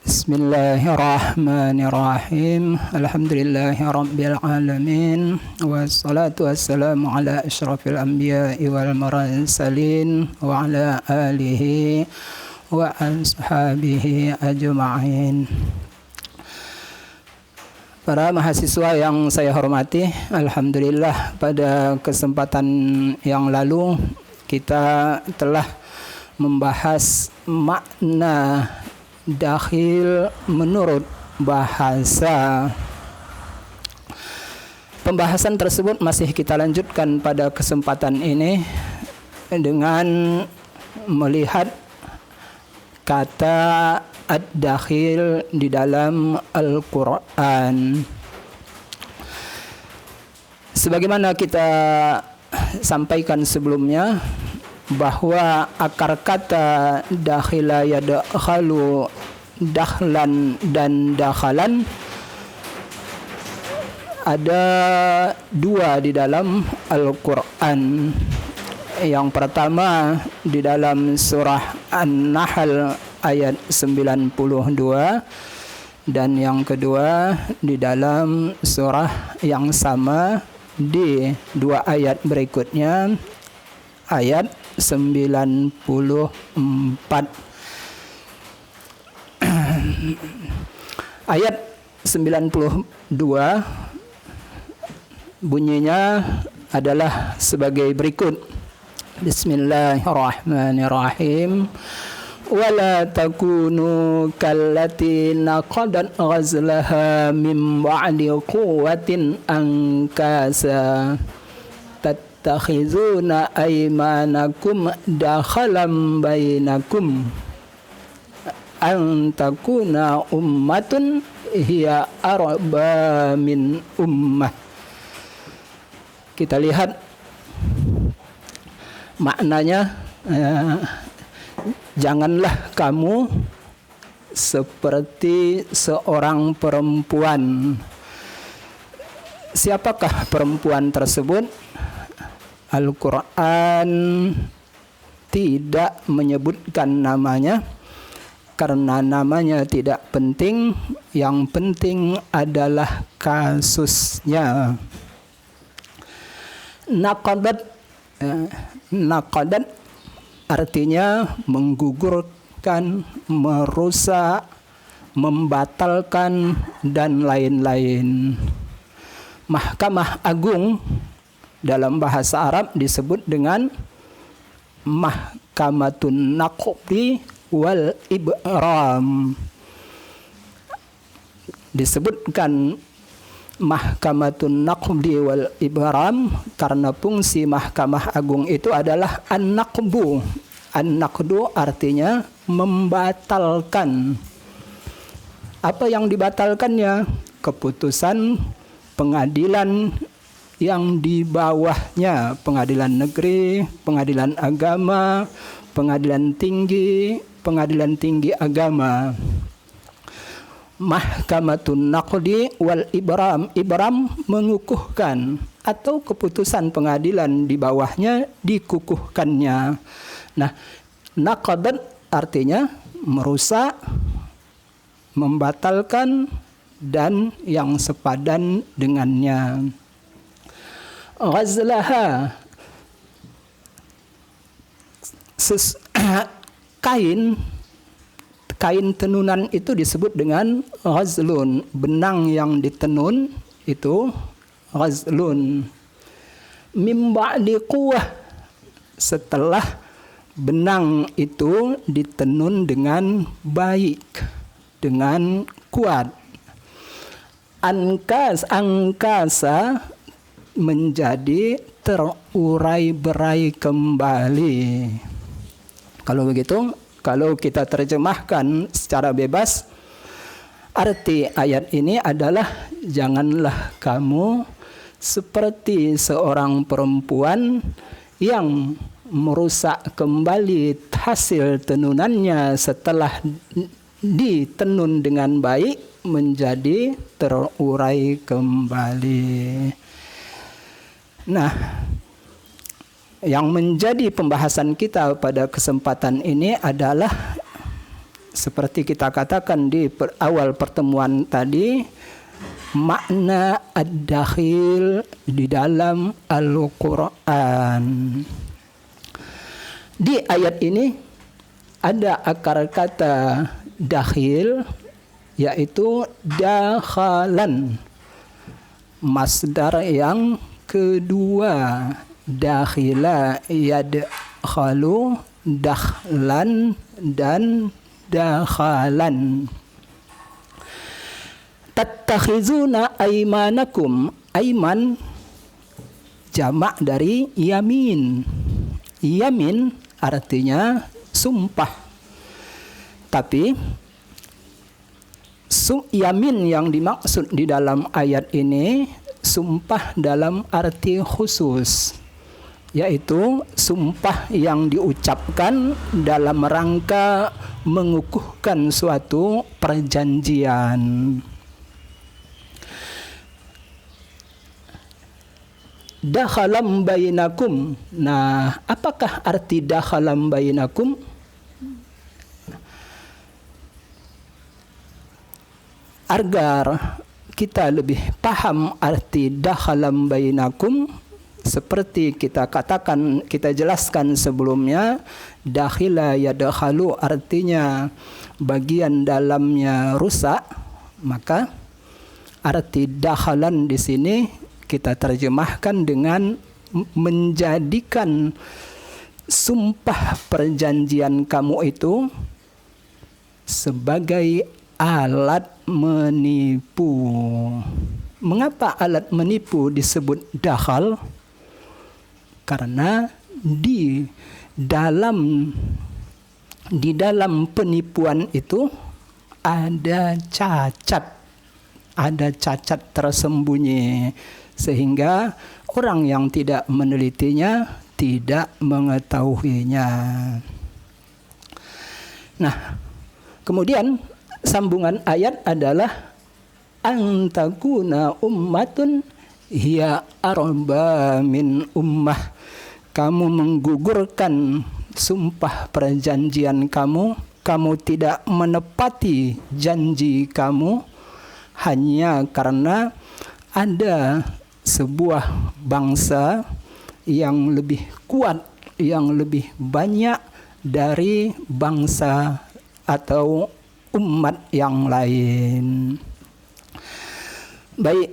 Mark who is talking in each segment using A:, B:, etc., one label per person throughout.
A: Bismillahirrahmanirrahim. Alhamdulillahirabbil alamin. Wassalatu wassalamu ala asyrafil anbiya'i wal mursalin wa ala alihi wa ashabihi ajma'in. Para mahasiswa yang saya hormati, alhamdulillah pada kesempatan yang lalu kita telah membahas makna dakhil menurut bahasa. Pembahasan tersebut masih kita lanjutkan pada kesempatan ini dengan melihat kata ad-dakhil di dalam Al-Quran. Sebagaimana kita sampaikan sebelumnya, bahwa akar kata dakhila yadkhalu, dakhlan dan dakhalan ada dua di dalam Al-Quran. Yang pertama di dalam surah An-Nahl ayat 92, dan yang kedua di dalam surah yang sama di dua ayat berikutnya, ayat 94. Ayat 92 bunyinya adalah sebagai berikut. Bismillahirrahmanirrahim. Wala takunu kallati naqadat ghazlaha min ba'di quwwatin ankasa tattakhizuna aymanakum dakhalan bainakum an takuna ummatun hiya arba min ummah. Kita lihat maknanya. Janganlah kamu seperti seorang perempuan. Siapakah perempuan tersebut? Al-Quran tidak menyebutkan namanya karena namanya tidak penting. Yang penting adalah kasusnya. Naqadat artinya menggugurkan, merusak, membatalkan, dan lain-lain. Mahkamah Agung dalam bahasa Arab disebut dengan Mahkamatun Naqdi wal Ibram. Disebutkan Mahkamatun Naqdi wal Ibram karena fungsi Mahkamah Agung itu adalah an-naqbu. An-naqdu artinya membatalkan. Apa yang dibatalkannya? Keputusan pengadilan yang di bawahnya, pengadilan negeri, pengadilan agama, pengadilan tinggi agama. Mahkamatun Naqdi wal Ibram. Ibram mengukuhkan, atau keputusan pengadilan di bawahnya dikukuhkannya. Nah, naqadat artinya merusak, membatalkan, dan yang sepadan dengannya. Ghazlaha, kain tenunan itu disebut dengan ghazlun. Benang yang ditenun itu ghazlun. Mim ba'di quwwah, setelah benang itu ditenun dengan baik, dengan kuat. Angkasa menjadi terurai-berai kembali. Kalau begitu, kalau kita terjemahkan secara bebas, arti ayat ini adalah janganlah kamu seperti seorang perempuan yang merusak kembali hasil tenunannya setelah ditenun dengan baik menjadi terurai kembali. Nah, yang menjadi pembahasan kita pada kesempatan ini adalah seperti kita katakan di awal pertemuan tadi, makna ad-dakhil di dalam Al-Quran. Di ayat ini ada akar kata dakhil, yaitu dakhalan. Masdar yang kedua, dakhila yadkhalu, dakhlan dan dakhalan. Tattakhizuna aimanakum. Aiman jamak dari yamin. Yamin artinya sumpah. Tapi yamin yang dimaksud di dalam ayat ini sumpah dalam arti khusus, yaitu sumpah yang diucapkan dalam rangka mengukuhkan suatu perjanjian. Dakhalam bainakum. Nah, apakah arti dakhalam bainakum? Agar kita lebih paham arti dakhalam bainakum, seperti kita katakan, kita jelaskan sebelumnya, dakhila yadkhalu artinya bagian dalamnya rusak, maka arti dakhalan di sini kita terjemahkan dengan menjadikan sumpah perjanjian kamu itu sebagai alat menipu. Mengapa alat menipu disebut dakhal? Karena di dalam penipuan itu ada cacat tersembunyi, sehingga orang yang tidak menelitinya tidak mengetahuinya. Nah, kemudian sambungan ayat adalah antakuna ummatun hiya arba min ummah. Kamu menggugurkan sumpah perjanjian kamu, kamu tidak menepati janji kamu hanya karena ada sebuah bangsa yang lebih kuat, yang lebih banyak dari bangsa atau umat yang lain. Baik,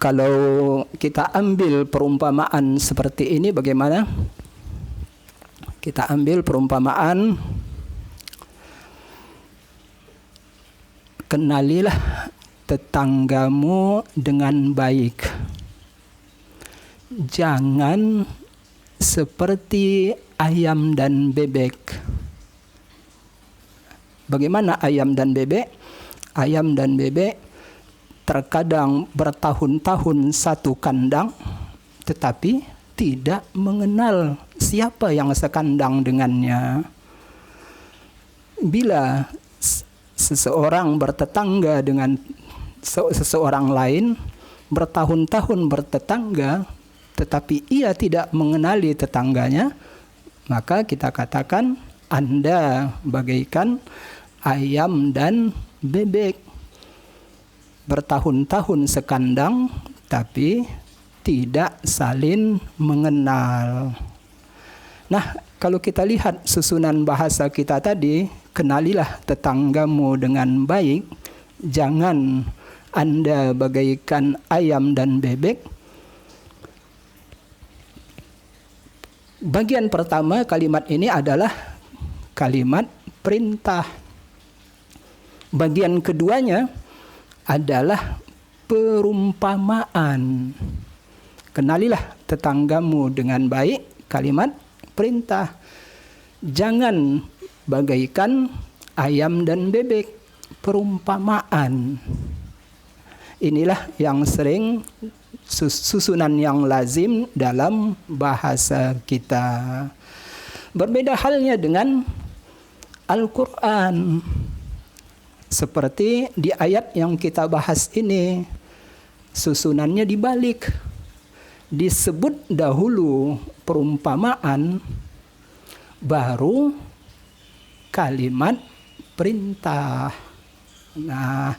A: kalau kita ambil perumpamaan seperti ini bagaimana? Kita ambil perumpamaan, kenalilah tetanggamu dengan baik. Jangan seperti ayam dan bebek. Bagaimana ayam dan bebek? Ayam dan bebek terkadang bertahun-tahun satu kandang, tetapi tidak mengenal siapa yang sekandang dengannya. Bila seseorang bertetangga dengan seseorang lain, bertahun-tahun bertetangga, tetapi ia tidak mengenali tetangganya, maka kita katakan Anda bagaikan ayam dan bebek. Bertahun-tahun sekandang, tapi tidak saling mengenal. Nah, kalau kita lihat susunan bahasa kita tadi, kenalilah tetanggamu dengan baik, jangan Anda bagaikan ayam dan bebek. Bagian pertama kalimat ini adalah kalimat perintah. Bagian keduanya adalah perumpamaan. Kenalilah tetanggamu dengan baik, kalimat perintah. Jangan bagaikan ayam dan bebek, perumpamaan. Inilah yang sering susunan yang lazim dalam bahasa kita. Berbeda halnya dengan Al-Quran. Seperti di ayat yang kita bahas ini, susunannya dibalik. Disebut dahulu perumpamaan, baru kalimat perintah. Nah,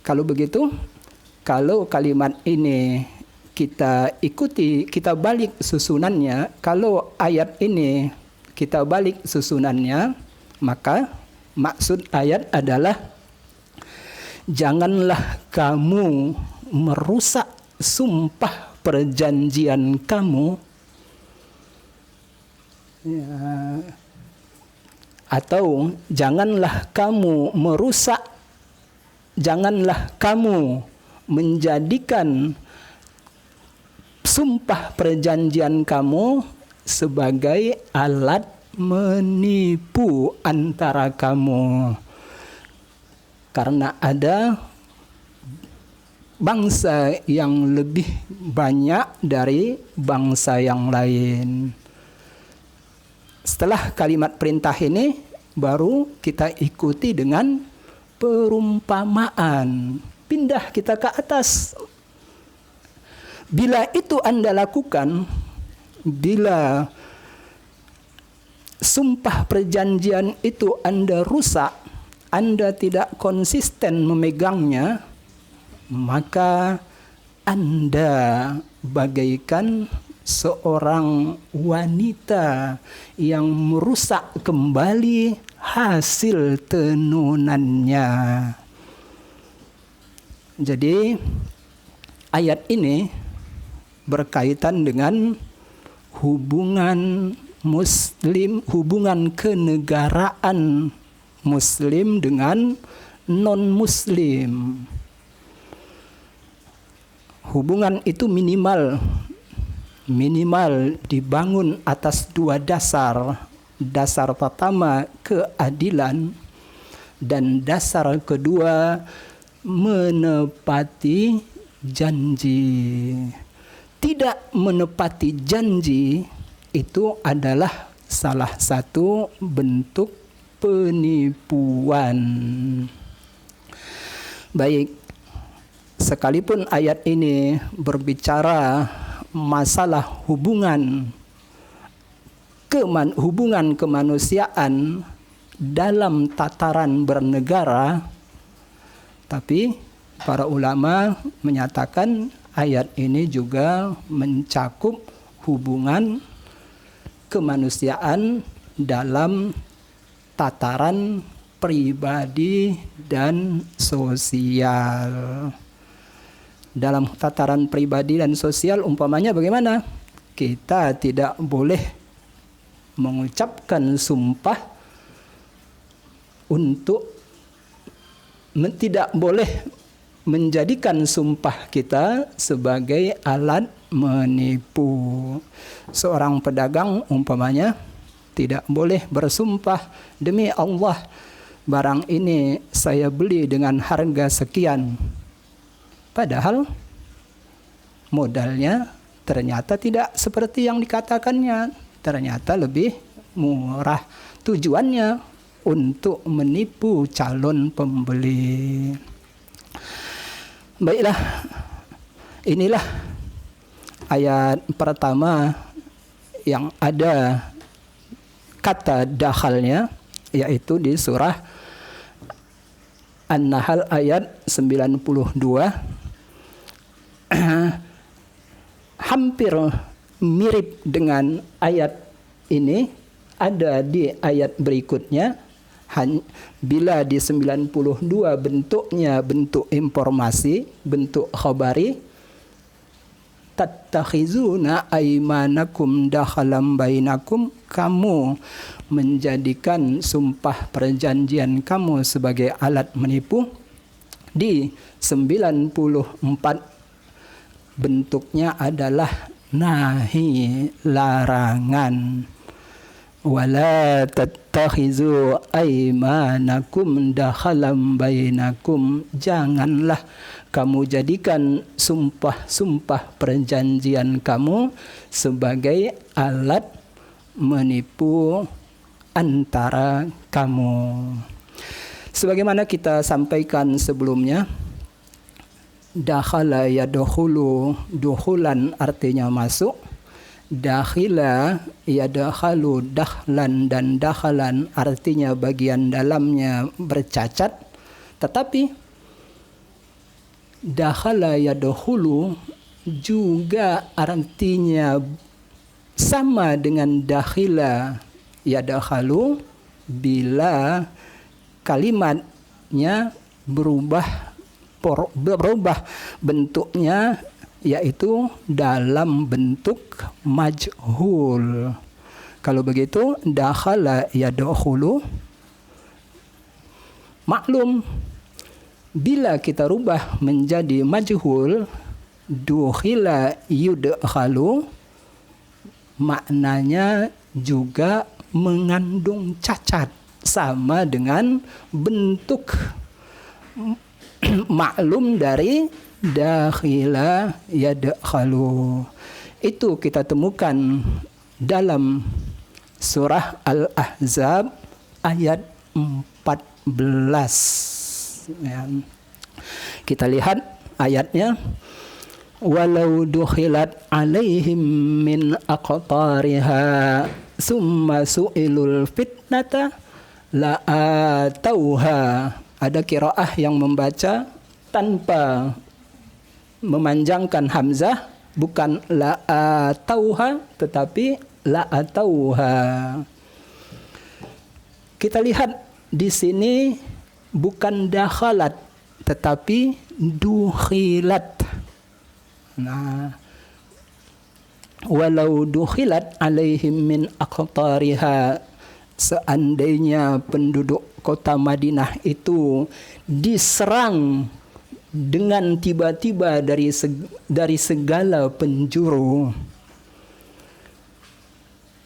A: kalau begitu, kalau kalimat ini kita ikuti, kita balik susunannya, kalau ayat ini kita balik susunannya, maka maksud ayat adalah janganlah kamu merusak sumpah perjanjian kamu, ya, atau janganlah kamu merusak, janganlah kamu menjadikan sumpah perjanjian kamu sebagai alat menipu antara kamu. Karena ada bangsa yang lebih banyak dari bangsa yang lain. Setelah kalimat perintah ini, baru kita ikuti dengan perumpamaan. Pindah kita ke atas. Bila itu Anda lakukan, bila sumpah perjanjian itu Anda rusak, Anda tidak konsisten memegangnya, maka Anda bagaikan seorang wanita yang merusak kembali hasil tenunannya. Jadi ayat ini berkaitan dengan hubungan Muslim, hubungan kenegaraan Muslim dengan non-Muslim. Hubungan itu minimal dibangun atas dua dasar. Dasar pertama keadilan, dan dasar kedua menepati janji. Tidak menepati janji itu adalah salah satu bentuk penipuan. Baik, sekalipun ayat ini berbicara masalah hubungan kemanusiaan dalam tataran bernegara, tapi para ulama menyatakan ayat ini juga mencakup hubungan kemanusiaan dalam tataran pribadi dan sosial. Dalam tataran pribadi dan sosial, umpamanya bagaimana? Kita tidak boleh mengucapkan sumpah untuk tidak boleh menjadikan sumpah kita sebagai alat menipu. Seorang pedagang umpamanya tidak boleh bersumpah, demi Allah barang ini saya beli dengan harga sekian, padahal modalnya ternyata tidak seperti yang dikatakannya, ternyata lebih murah. Tujuannya untuk menipu calon pembeli. Baiklah, inilah ayat pertama yang ada kata dakhalnya, yaitu di surah An-Nahl ayat 92. Hampir mirip dengan ayat ini ada di ayat berikutnya. Bila di 92 bentuknya bentuk informasi, bentuk khabari, tattakhizuna aymanakum dakhalam bainakum, kamu menjadikan sumpah perjanjian kamu sebagai alat menipu. Di 94 bentuknya adalah nahi, larangan. Wala tattakhizu aymanakum dakhalam bainakum, janganlah kamu jadikan sumpah-sumpah perjanjian kamu sebagai alat menipu antara kamu. Sebagaimana kita sampaikan sebelumnya, dakhala yadkhulu, dukhulan artinya masuk, Dakhila yadkhalu dakhlan dan dakhalan artinya bagian dalamnya bercacat, tetapi dakhala yadkhulu juga artinya sama dengan dakhila yadkhalu bila kalimatnya berubah bentuknya, yaitu dalam bentuk majhul. Kalau begitu dakhala yadkhulu, maklum bila kita rubah menjadi majhul, dukhila yudkhalu, maknanya juga mengandung cacat, sama dengan bentuk maklum dari dakhila yadkhalu. Itu kita temukan dalam surah Al-Ahzab ayat 14. Ya. Kita lihat ayatnya. Walau dukhilat alaihim min aqtariha summa su'ilul fitnata la atauha. Ada qiraah yang membaca tanpa memanjangkan hamzah, bukan la atauha tetapi la atauha. Kita lihat di sini bukan dakhalat tetapi dukhilat. Nah, walau dukhilat alaihim min aqtariha, seandainya penduduk kota Madinah itu diserang dengan tiba-tiba dari segala penjuru.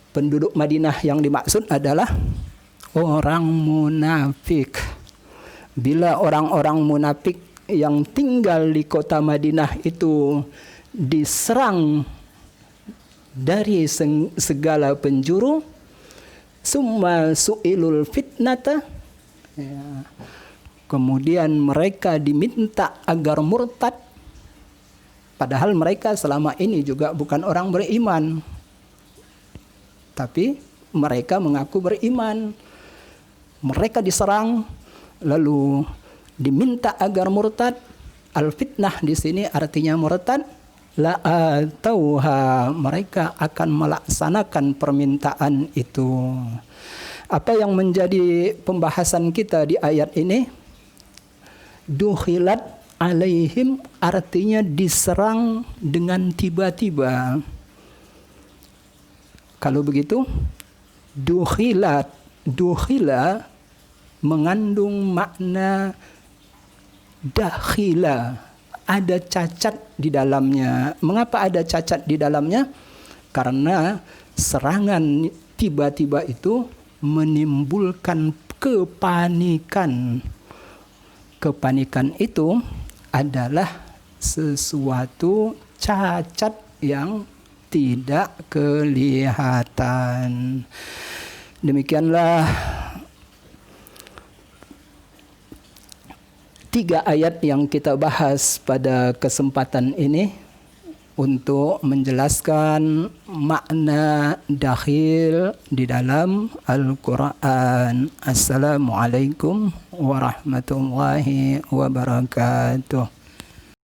A: Penduduk Madinah yang dimaksud adalah orang munafik. Bila orang-orang munafik yang tinggal di kota Madinah itu diserang dari segala penjuru, summa su'ilul fitnata, ya, kemudian mereka diminta agar murtad, padahal mereka selama ini juga bukan orang beriman, tapi mereka mengaku beriman. Mereka diserang lalu diminta agar murtad. Al-fitnah di sini artinya murtad. La atauha, mereka akan melaksanakan permintaan itu. Apa yang menjadi pembahasan kita di ayat ini? Dukhilat alaihim artinya diserang dengan tiba-tiba. Kalau begitu, dukhila mengandung makna dakhila, ada cacat di dalamnya. Mengapa ada cacat di dalamnya? Karena serangan tiba-tiba itu menimbulkan kepanikan. Kepanikan itu adalah sesuatu cacat yang tidak kelihatan. Demikianlah 3 ayat yang kita bahas pada kesempatan ini untuk menjelaskan makna dakhil di dalam Al-Quran. Assalamualaikum warahmatullahi wabarakatuh.